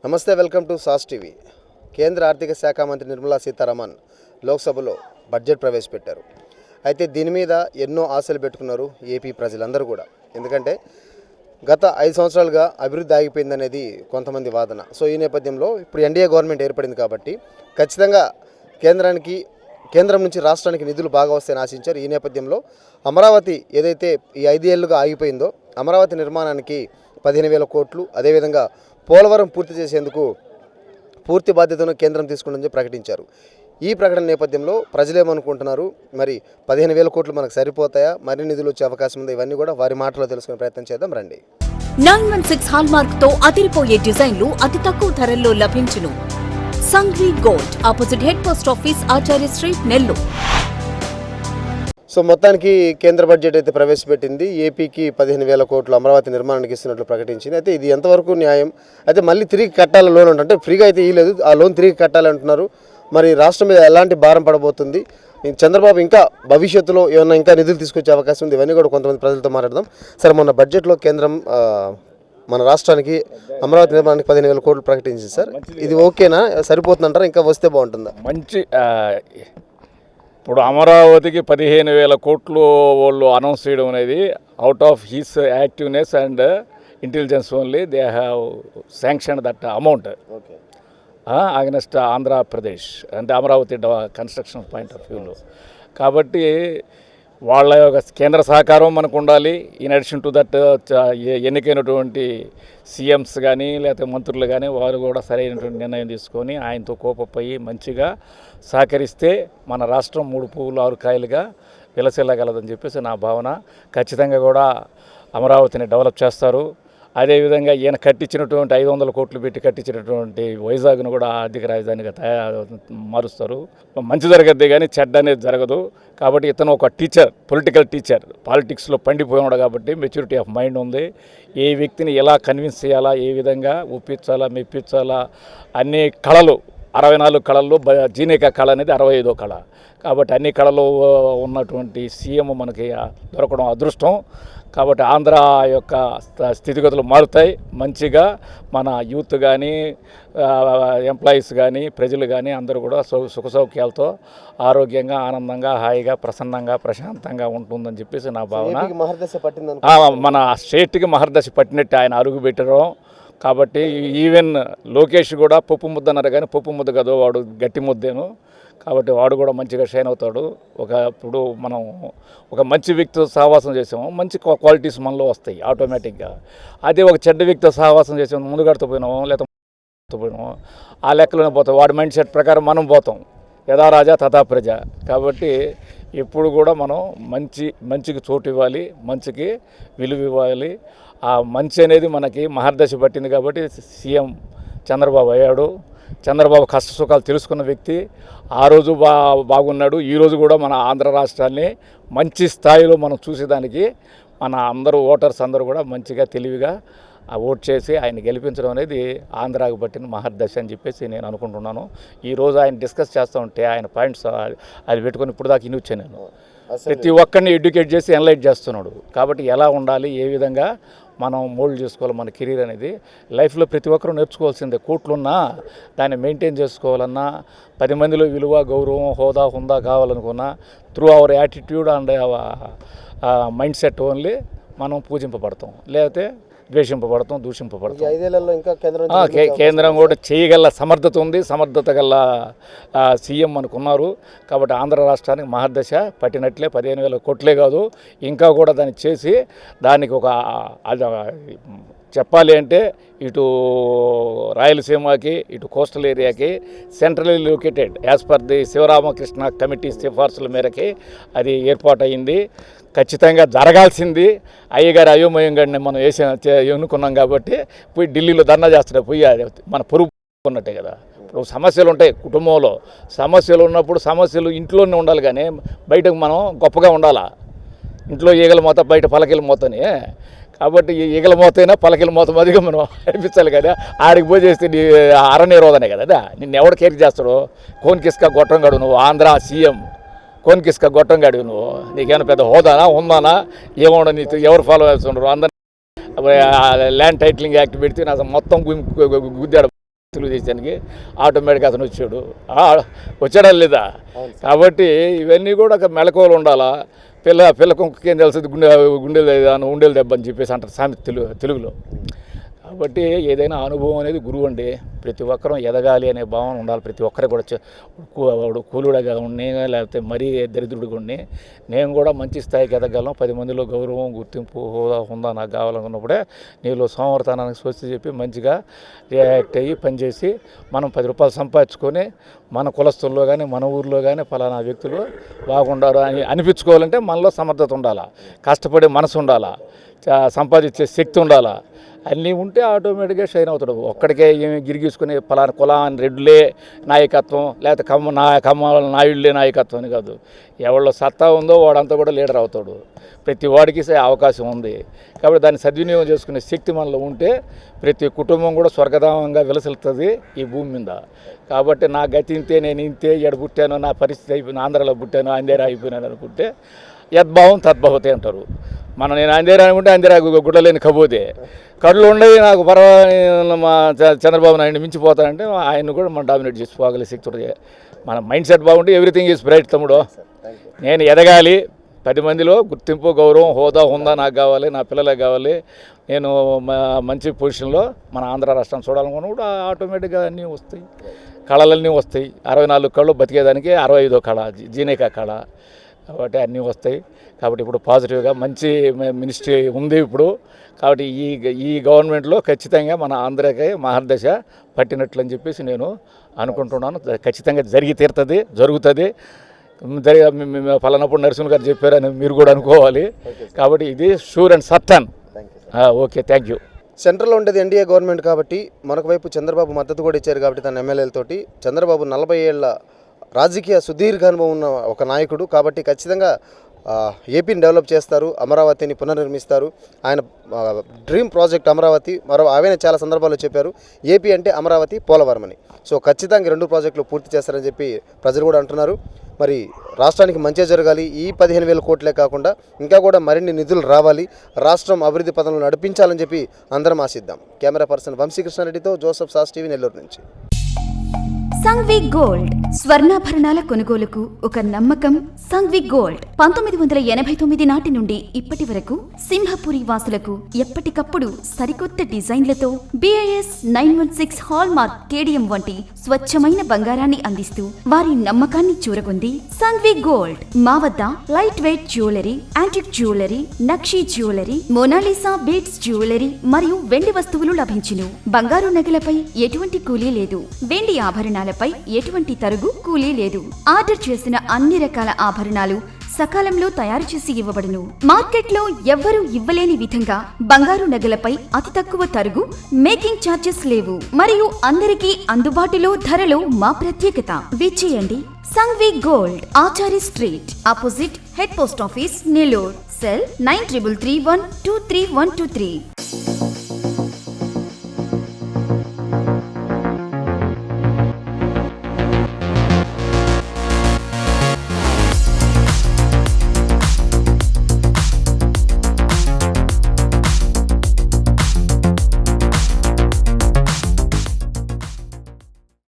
నమస్తే, welcome to sauce TV. కేంద్ర ఆర్థిక శాఖ మంత్రి నిర్మలా సీతారామన్ లోక్సభలో బడ్జెట్ ప్రవేశపెట్టారు. అయితే దీని మీద ఎన్నో ఆశలు పెట్టుకున్నారు ఏపీ ప్రజలందరూ కూడా. ఎందుకంటే గత 5 సంవత్సరాలుగా అభివృద్ధి ఆగిపోయిందనేది కొంతమంది వాదన. సో ఈ నేపథ్యంలో ఇప్పుడు ఎన్డీఏ గవర్నమెంట్ ఏర్పడింది కాబట్టి ఖచ్చితంగా కేంద్రం నుంచి రాష్ట్రానికి నిధులు బాగా వస్తాయని ఆశించారు. ఈ నేపథ్యంలో అమరావతి ఏదైతే ఈ 5 ఏళ్లుగా ఆగిపోయిందో అమరావతి నిర్మాణానికి 15,000 కోట్లు, అదేవిధంగా పోలవరం పూర్తి చేసేందుకు పూర్తి బాధ్యతను కేంద్రం తీసుకుంటుందని ప్రకటించారు. ఈ ప్రకటన నేపథ్యంలో ప్రజలేమనుకుంటున్నారు, మరి 15,000 కోట్లు మనకు సరిపోతాయా, మరిన్ని నిధులు వచ్చే అవకాశం ఉందా, ఇవన్నీ కూడా వారి మాటలో తెలుసుకునే ప్రయత్నం చేద్దాం రండి. 916 హాల్మార్క్ తో అదిరిపోయే డిజైన్లు అతి తక్కువ ధరల్లో లభించును. Sanghvi gold, opposite head post office, Acharya street, Nellore. So మొత్తానికి కేంద్ర బడ్జెట్ అయితే ప్రవేశపెట్టింది. ఏపీకి 15,000 కోట్లు అమరావతి నిర్మాణానికి ఇస్తున్నట్లు ప్రకటించింది. అయితే ఇది ఎంతవరకు న్యాయం? అయితే మళ్ళీ తిరిగి కట్టాల లోన్ అంటే ఫ్రీగా అయితే ఇవ్వలేదు, ఆ లోన్ తిరిగి కట్టాలంటున్నారు. మరి రాష్ట్రం మీద ఎలాంటి భారం పడబోతుంది, చంద్రబాబు ఇంకా భవిష్యత్తులో ఏమైనా ఇంకా నిధులు తీసుకొచ్చే అవకాశం ఉంది, ఇవన్నీ కూడా కొంతమంది ప్రజలతో మాట్లాడదాం. సరే, మొన్న బడ్జెట్లో కేంద్రం మన రాష్ట్రానికి అమరావతి నిర్మాణానికి 15,000 కోట్లు ప్రకటించింది సార్. ఇది ఓకేనా, సరిపోతుందంటారా, ఇంకా వస్తే బాగుంటుందా? ఇప్పుడు అమరావతికి 15,000 కోట్లు వాళ్ళు అనౌన్స్ చేయడం అనేది out of his activeness and intelligence only they have sanction that amount against Andhra Pradesh అంటే అమరావతి కన్స్ట్రక్షన్ పాయింట్ ఆఫ్ వ్యూలో. కాబట్టి వాళ్ళ యొక్క కేంద్ర సహకారం మనకు ఉండాలి. ఇన్ అడిషన్ టు దట్ ఎన్నికైనటువంటి సీఎంస్ కానీ లేకపోతే మంత్రులు కానీ వారు కూడా సరైనటువంటి నిర్ణయం తీసుకొని ఆయనతో కోపపోయి మంచిగా సహకరిస్తే మన రాష్ట్రం 3 పువ్వులు 6 కాయలుగా విలసిల్లగలదని చెప్పేసి నా భావన. ఖచ్చితంగా కూడా అమరావతిని డెవలప్ చేస్తారు. అదేవిధంగా ఈయన కట్టించినటువంటి 500 కోట్లు పెట్టి కట్టించినటువంటి వైజాగ్ను కూడా ఆర్థిక రాజధానిగా మారుస్తారు. మంచి జరగద్ది కానీ చెడ్డ అనేది జరగదు. కాబట్టి ఇతను ఒక టీచర్, పొలిటికల్ టీచర్, పాలిటిక్స్లో పండిపోయినాడు కాబట్టి మెచ్యూరిటీ ఆఫ్ మైండ్ ఉంది. ఏ వ్యక్తిని ఎలా కన్విన్స్ చేయాలా, ఏ విధంగా ఒప్పించాలా, మెప్పించాలా, అన్ని కళలు 64 కళల్లో జీనేక కళ అనేది 65వ కళ. కాబట్టి అన్ని కళలు ఉన్నటువంటి సీఎం మనకి దొరకడం అదృష్టం. కాబట్టి ఆంధ్ర యొక్క స్థితిగతులు మారుతాయి. మంచిగా మన యూత్ కానీ ఎంప్లాయీస్ కానీ ప్రజలు కానీ అందరూ కూడా సుఖ సౌఖ్యాలతో ఆరోగ్యంగా ఆనందంగా హాయిగా ప్రసన్నంగా ప్రశాంతంగా ఉంటుందని చెప్పేసి నా భావన. మన స్టేట్కి మహర్దశ పట్టినట్టు ఆయన అరుగు పెట్టడం. కాబట్టి ఈవెన్ లోకేష్ కూడా పప్పు ముద్ద అన్నారు కానీ పప్పు ముద్ద కదా, వాడు గట్టి ముద్దేను. కాబట్టి వాడు కూడా మంచిగా షైన్ అవుతాడు. ఇప్పుడు మనం ఒక మంచి వ్యక్తితో సహవాసం చేసాము, మంచి క్వాలిటీస్ మనలో వస్తాయి ఆటోమేటిక్గా. అదే ఒక చెడ్డ వ్యక్తితో సహవాసం చేసాము, ముందుగడుతూ పోయినాము లేకపోతే పోయినాము, ఆ లెక్కలోనే పోతాం. వాడి మైండ్ సెట్ ప్రకారం మనం పోతాం. యథా రాజా తథా ప్రజ. కాబట్టి ఎప్పుడు కూడా మనం మంచికి చోటు ఇవ్వాలి, మంచికి విలువ ఇవ్వాలి. ఆ మంచి అనేది మనకి మహర్దశ పట్టింది కాబట్టి సీఎం చంద్రబాబు అయ్యాడు. చంద్రబాబు కష్ట సుఖాలు తెలుసుకున్న వ్యక్తి. ఆ రోజు బాగున్నాడు. ఈరోజు కూడా మన ఆంధ్ర రాష్ట్రాన్ని మంచి స్థాయిలో మనం చూసేదానికి మన అందరూ ఓటర్స్ అందరూ కూడా మంచిగా తెలివిగా ఓట్ చేసి ఆయన గెలిపించడం అనేది ఆంధ్రాకు పట్టిన మహర్దశ అని చెప్పేసి నేను అనుకుంటున్నాను. ఈరోజు ఆయన డిస్కస్ చేస్తూ ఉంటే ఆయన పాయింట్స్ అది పెట్టుకొని ఇప్పుడు దాకా ఇనివచ్చాను నేను. ప్రతి ఒక్కరిని ఎడ్యుకేట్ చేసి ఎన్లైట్ చేస్తున్నాడు. కాబట్టి ఎలా ఉండాలి, ఏ విధంగా మనం మోల్డ్ చేసుకోవాలి మన కెరీర్ అనేది లైఫ్లో ప్రతి ఒక్కరూ నేర్చుకోవాల్సిందే. కోట్లున్నా దాన్ని మెయింటైన్ చేసుకోవాలన్నా, 10 మందిలో విలువ గౌరవం హుందా కావాలనుకున్నా through our attitude and mindset only మనం పూజింపబడతాం, లేకపోతే ద్వేషింపబడతాం, దూషింపబడతాం. కేంద్రం కూడా చేయగల సమర్థత ఉంది, సమర్థత గల సీఎం మనకున్నారు. కాబట్టి ఆంధ్ర రాష్ట్రానికి మహర్దశ పట్టినట్లే 15,000 కోట్లే కాదు, ఇంకా కూడా దాన్ని చేసి దానికి ఒక చెప్పాలి అంటే ఇటు రాయలసీమకి ఇటు కోస్టల్ ఏరియాకి centrally located as per the Sivaramakrishna committee సిఫార్సుల మేరకి అది ఏర్పాటయింది. ఖచ్చితంగా జరగాల్సింది. అయ్యగారు అయోమయం గారిని మనం ఎన్నుకున్నాం కాబట్టి పోయి ఢిల్లీలో ధర్నా చేస్తాడు. పోయి మన పొరుగు ఉన్నట్టే కదా. ఇప్పుడు సమస్యలు ఉంటాయి కుటుంబంలో, సమస్యలు ఉన్నప్పుడు సమస్యలు ఇంట్లోనే ఉండాలి కానీ బయటకు మనం గొప్పగా ఉండాలా. ఇంట్లో ఈగల మోత బయట పలకల మోతని. కాబట్టి ఈగల మోతైనా పలకల మోత మదిగా మనం అనిపించాలి కదా. ఆడికి పోయి చేస్తే అరణ్యరోధనే కదా. నిన్ను ఎవడు కేర్ చేస్తాడు? కోన్కిస్కా గొట్టంగాడు నువ్వు, ఆంధ్ర సీఎం కోన్కిస్కా గొట్టంగాడు నువ్వు. నీకేమైనా పెద్ద హోదానా ఉందానా ఏమన్నా? నీకు ఎవరు ఫాలో చేస్తున్నారు? అందరూ ల్యాండ్ టైటిలింగ్ యాక్ట్ పెడితే నాకు మొత్తం గుద్దాడు. తెలుగుదేశానికి ఆటోమేటిక్గా అతను వచ్చాడా లేదా. కాబట్టి ఇవన్నీ కూడా ఒక మెళకువలు ఉండాలా. పిల్ల కుంకేం తెలుస్తుంది ఉండేది దెబ్బ అని చెప్పేసి అంటారు సామెత తెలుగులో. కాబట్టి ఏదైనా అనుభవం అనేది గురువు అండి. ప్రతి ఒక్కరూ ఎదగాలి అనే భావన ఉండాలి. ప్రతి ఒక్కరికి కూడా వాడు కూలుడుగా ఉండి లేకపోతే మరీ దరిద్రుడిగా ఉండి నేను కూడా మంచి స్థాయికి ఎదగలను, 10 మందిలో గౌరవం గుర్తింపు హోదా నాకు కావాలనుకున్నప్పుడే నీలో సోమవారతనానికి స్వస్తి చెప్పి మంచిగా రియాక్ట్ అయ్యి పనిచేసి మనం 10 రూపాయలు సంపాదించుకొని మన కులస్తుల్లో కానీ మన ఊర్లో కానీ ఫలానా వ్యక్తులు బాగుండారు అని అనిపించుకోవాలంటే మనలో సమర్థత ఉండాలా, కష్టపడే మనసు ఉండాలా, సంపాదించే శక్తి ఉండాలా. అన్నీ ఉంటే ఆటోమేటిక్గా షైన్ అవుతాడు. ఒక్కడికే ఏమి గిరిగీసుకుని ఫలానా కులాన్ని రెడ్లే నాయకత్వం లేకపోతే కమ్మ నాయుళ్ళే నాయకత్వం అని కాదు. ఎవరిలో సత్తా ఉందో వాడంతా కూడా లీడర్ అవుతాడు. ప్రతి వాడికి అవకాశం ఉంది. కాబట్టి దాన్ని సద్వినియోగం చేసుకునే శక్తి మనలో ఉంటే ప్రతి కుటుంబం కూడా స్వర్గధామంగా విలసిల్లుతుంది ఈ భూమి మీద. కాబట్టి నా గతి ఇంతే, నేను ఇంతే, ఎడ పుట్టాను, నా పరిస్థితి అయిపోయింది, ఆంధ్రాలో పుట్టాను, అందేరా అయిపోయినాను అనుకుంటే యద్భావం తద్భవతే అంటారు. నేను అందేరా అనుకుంటే అందేరా గుడ్డలేని కబోతే కళ్ళు ఉండవి నాకు మా చంద్రబాబు నాయుడు మించిపోతానంటే ఆయన కూడా మనం డామినేట్ చేసుకోగలిగే శక్తి ఉంటుంది. మన మైండ్ సెట్ బాగుంటే ఎవ్రీథింగ్ ఈజ్ బ్రైట్ తమ్ముడు. నేను ఎదగాలి, 10 మందిలో గుర్తింపు గౌరవం హోదా నాకు కావాలి, నా పిల్లలకు కావాలి, నేను మంచి పొజిషన్లో మన ఆంధ్ర రాష్ట్రం చూడాలనుకున్నా కూడా ఆటోమేటిక్గా అన్నీ వస్తాయి, కళలన్నీ వస్తాయి. 64 కళ్ళు బతికేదానికి 65వ కళ జీనేకా కళ. కాబట్టి అన్నీ వస్తాయి. కాబట్టి ఇప్పుడు పాజిటివ్గా మంచి మినిస్ట్రీ ఉంది ఇప్పుడు. కాబట్టి ఈ గవర్నమెంట్లో ఖచ్చితంగా మన ఆంధ్రకి మహర్దశ పట్టినట్లు అని చెప్పేసి నేను అనుకుంటున్నాను. ఖచ్చితంగా జరుగుతుంది. ఫలానప్పుడు నరసింహ గారు చెప్పారని మీరు కూడా అనుకోవాలి. కాబట్టి ఇది sure and certain. Okay, thank you. సెంట్రల్లో ఉండేది ఎన్డీఏ గవర్నమెంట్ కాబట్టి మరొక వైపు చంద్రబాబు మద్దతు కూడా ఇచ్చారు కాబట్టి తన ఎమ్మెల్యేలతోటి. చంద్రబాబు 40 ఏళ్ల రాజకీయ సుదీర్ఘ అనుభవం ఉన్న ఒక నాయకుడు కాబట్టి ఖచ్చితంగా ఏపీని డెవలప్ చేస్తారు, అమరావతిని పునర్నిర్మిస్తారు. ఆయన డ్రీమ్ ప్రాజెక్ట్ అమరావతి. ఆయన చాలా సందర్భాల్లో చెప్పారు ఏపీ అంటే అమరావతి, పోలవరం అని. సో ఖచ్చితంగా 2 ప్రాజెక్టులు పూర్తి చేస్తారని చెప్పి ప్రజలు కూడా అంటున్నారు. మరి రాష్ట్రానికి మంచి జరగాలి, ఈ 15,000 కోట్లే కాకుండా ఇంకా కూడా మరిన్ని నిధులు రావాలి, రాష్ట్రం అభివృద్ధి పథంలో నడిపించాలని చెప్పి అందరం ఆశిద్దాం. కెమెరా పర్సన్ వంశీకృష్ణారెడ్డితో జోసెఫ్ సాస్ టీవీ, నెల్లూరు నుంచి. సంఘ్వి గోల్డ్ స్వర్ణాభరణాల కొనుగోలుకు ఒక నమ్మకం. సంఘ్వి గోల్డ్ 1989 నాటి నుండి ఇప్పటి వరకు సింహపురి వాసులకు ఎప్పటికప్పుడు సరికొత్త డిజైన్లతో BIS 916 హాల్ మార్క్ కేడియం వంటి స్వచ్ఛమైన బంగారాన్ని అందిస్తూ వారి నమ్మకాన్ని చూరగొంది సంఘ్వి గోల్డ్. మా వద్ద light weight jewellery, antique jewellery, nakshi jewellery, Mona Lisa beads jewellery మరియు వెండి వస్తువులు లభించును. బంగారు నగలపై ఎటువంటి కూలీ లేదు, వెండి ఆభరణాలపై ఎటువంటి తరుగు కూలీ లేదు. ఆర్డర్ చేసిన అన్ని రకాల ఆభరణాలు సకాలంలో తయారు చేసి ఇవ్వబడును. మార్కెట్లో ఎవ్వరూ ఇవ్వలేని విధంగా బంగారు నగలపై అతి తక్కువ తరుగు, మేకింగ్ ఛార్జెస్ లేవు మరియు అందరికీ అందుబాటులో ధరలో మా ప్రత్యేకత. విచ్చేయండి Sanghvi gold, Achari street, opposite head post office, Nellore. Cell 9331232123.